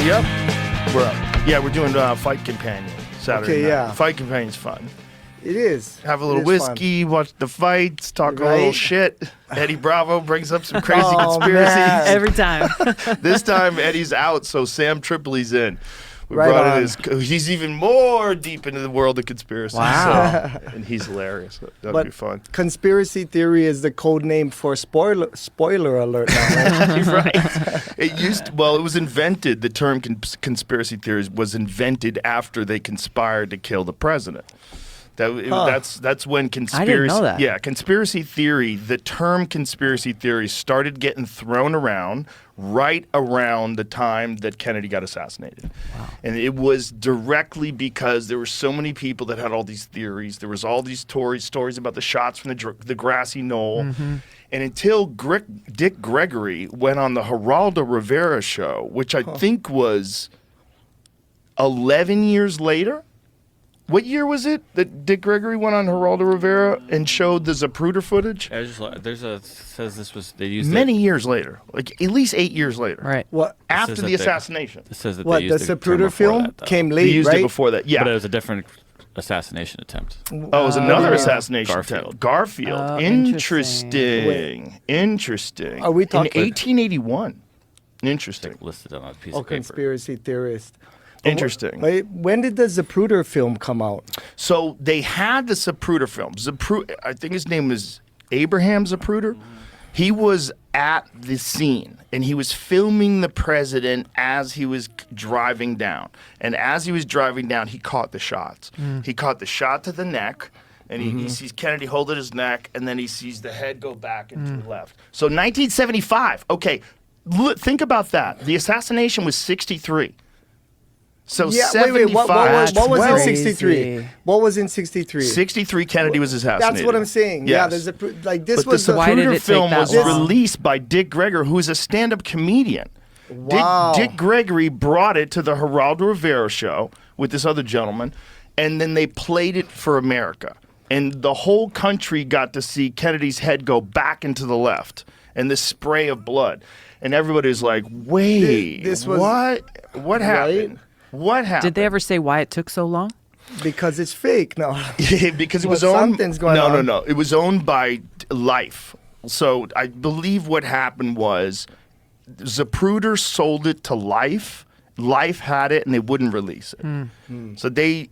Yep. We're up. Yeah, we're doing Fight Companion Saturday night. Yeah. Fight Companion's fun. It is. Have a little whiskey, watch the fights, talk a little shit. Eddie Bravo brings up some crazy conspiracies. Man. Every time. This time Eddie's out, so Sam Tripoli's in. We Right brought on. in he's even more deep into the world of conspiracy. Wow. So, and he's hilarious. That'd But be fun. conspiracy theory is the code name for spoiler alert now, right? Right. It was invented. The term conspiracy theories was invented after they conspired to kill the president. That's when conspiracy. I didn't know that. Yeah, conspiracy theory. The term conspiracy theory started getting thrown around right around the time that Kennedy got assassinated. Wow. And it was directly because there were so many people that had all these theories. There was all these stories about the shots from the grassy knoll. Mm-hmm. And until Dick Gregory went on the Geraldo Rivera show, which I think was 11 years later. What year was it that Dick Gregory went on Geraldo Rivera and showed the Zapruder footage? Says this was they used many years later, like at least 8 years later. Right. What? After the assassination. It says that What? they The used the term Zapruder before film that, though. came They late, used right? it before that. Yeah. But it was a different assassination attempt. Oh, it was another assassination Garfield. attempt. Garfield. Oh, Interesting. Interesting. Are we talking- In 1881. Interesting. Listed on a piece Oh, of paper. conspiracy theorist. Interesting. Wait, when did the Zapruder film come out? So they had the Zapruder film. I think his name was Abraham Zapruder. He was at the scene, and he was filming the president as he was driving down. And as he was driving down, he caught the shots. He caught the shot to the neck, and he sees Kennedy holding his neck, and then he sees the head go back and to the left. So 1975. Okay, think about that. The assassination was 63. So Yeah, 75. What was in That's 63? crazy. What was in 63? 63, Kennedy was assassinated. That's what I'm saying. Yes. Yeah, there's like this But was the Why did Zapruder it take film that was long? released by Dick Gregory, who is a stand-up comedian. Wow. Dick Gregory brought it to the Geraldo Rivera show with this other gentleman, and then they played it for America. And the whole country got to see Kennedy's head go back into the left and this spray of blood. And everybody's like, wait, This was- what happened? What happened? Did they ever say why it took so long? because it's fake. No. Because it Well, was owned. something's going on. No. It was owned by Life. So I believe what happened was Zapruder sold it to Life. Life had it and they wouldn't release it. So they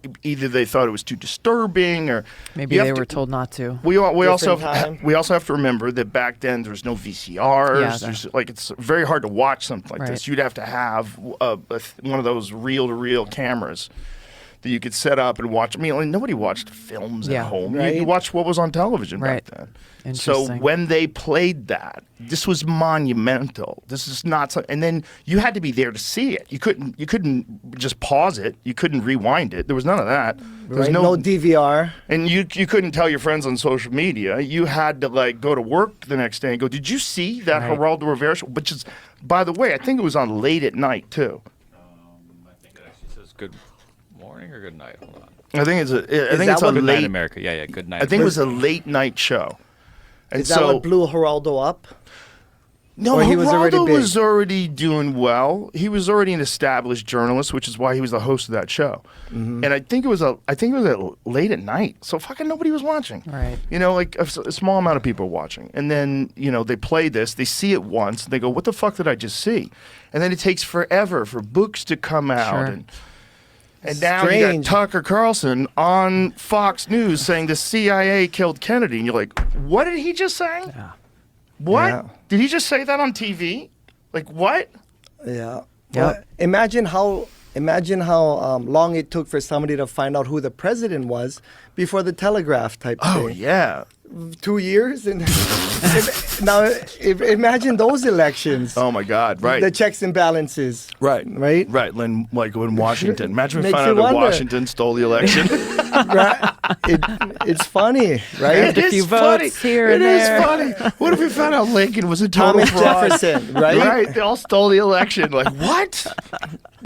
thought it was too disturbing, or Maybe you have they to- were told not to. We also time. have to remember that back then there was no VCRs. Yeah, It's very hard to watch something like Right. this. You'd have to have one of those reel-to-reel cameras that you could set up and watch. I mean, like, nobody watched films Yeah. at home. Right. You watched what was on television Right. back then. So Interesting. when they played that, this was monumental. This is not something. And then you had to be there to see it. You couldn't just pause it. You couldn't rewind it. There was none of that. There was Right? No DVR. and you couldn't tell your friends on social media. You had to like go to work the next day and go, "Did you see that Right. Geraldo Rivera show?" Which is, by the way, I think it was on late at night too. I think it actually says good morning or good night. Hold on. I think it's a that what- Good night, late. America. Yeah, good night. I think it was a late night show. And Is that what blew Geraldo up? No, Or he was already Geraldo big? was already doing well. He was already an established journalist, which is why he was the host of that show. Mm-hmm. And I think it was late at night, so fucking nobody was watching. Right. You know, like a small amount of people were watching, and then they play this, they see it once, they go, "What the fuck did I just see?" And then it takes forever for books to come out, Sure. and now you Strange. got Tucker Carlson on Fox News saying the CIA killed Kennedy, and you're like, "What did he just say? Yeah. What? Yeah. Did he just say that on TV? Like what?" Yeah. Yep. Well, imagine how long it took for somebody to find out who the president was before the telegraph type Oh thing. yeah. 2 years and imagine those elections. Oh my God. Right. The checks and balances. right. Right? Right. Like when Washington. Imagine if we Makes found you out that wonder. Washington stole the election. Right? It's funny, right? a few votes here and there. It is funny. What if we found out Lincoln was a total Thomas fraud? Jefferson, right? Right. They all stole the election. Like what?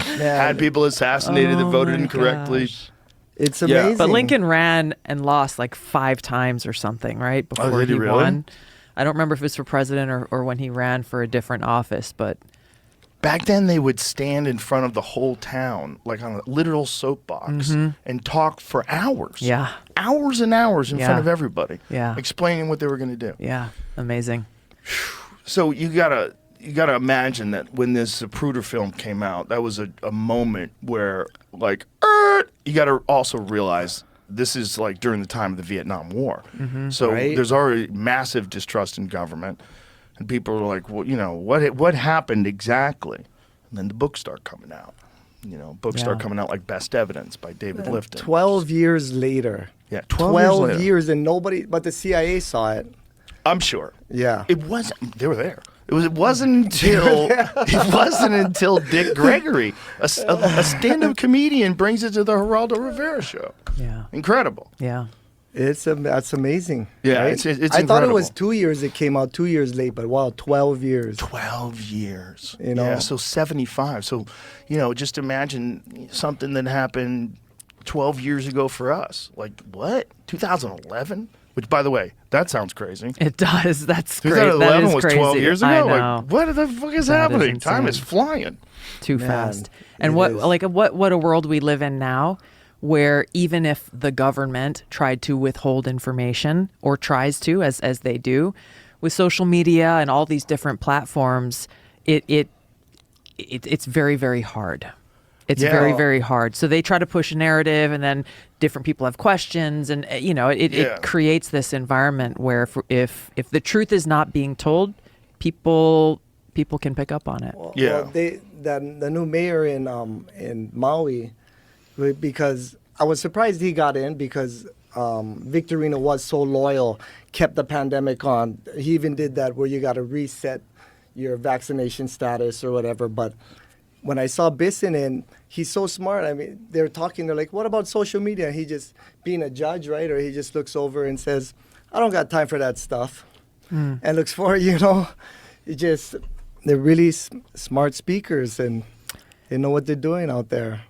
Man, Had people assassinated that Oh voted my incorrectly. gosh. it's Yeah. amazing. But Lincoln ran and lost like 5 times or something, right? Before did he he really? won. I don't remember if it was for president or when he ran for a different office, but Back then, they would stand in front of the whole town, like on a literal soapbox, and talk for hours. Yeah. Hours and hours in front Yeah. of everybody. Yeah. Explaining what they were going to do. Yeah. Amazing. So you gotta imagine that when this Zapruder film came out, that was a moment where, like, you gotta also realize this is like during the time of the Vietnam War. So Right. there's already massive distrust in government. And people are like, well, you know, what happened exactly? And then the books start coming out. You know, books start Yeah. coming out like Best Evidence by David Lifton. 12 years later. Yeah, 12 years years, later. and nobody, but the CIA saw it. I'm sure. Yeah. It wasn't. They were there. It wasn't until Dick Gregory, a stand-up comedian, brings it to the Geraldo Rivera show. Yeah. Incredible. Yeah. That's amazing. Yeah, right? it's I thought it was incredible. 2 years. It came out 2 years late, but wow, 12 years. 12 years. You know? Yeah, so 75. So, you know, just imagine something that happened 12 years ago for us. Like, what? 2011? Which, by the way, that sounds crazy. It does. That's great. 2011 That is was crazy. 12 years ago. I know. Like, what the fuck is That is happening? Time is insane. flying. Too Man, fast. it And what is. what a world we live in now, where even if the government tried to withhold information, or tries to, as they do with social media and all these different platforms, it's very, very hard. It's Yeah. very, very hard. So they try to push a narrative, and then different people have questions, and Yeah. it creates this environment where if the truth is not being told, people can pick up on it. Yeah. Well, the new mayor in Maui, because I was surprised he got in because Victorino was so loyal, kept the pandemic on. He even did that where you got to reset your vaccination status or whatever. But when I saw Bisson in, he's so smart. I mean, they're talking. They're like, "What about social media?" He just being a judge, right? Or he just looks over and says, "I don't got time for that stuff," and looks for they're really smart speakers and they know what they're doing out there.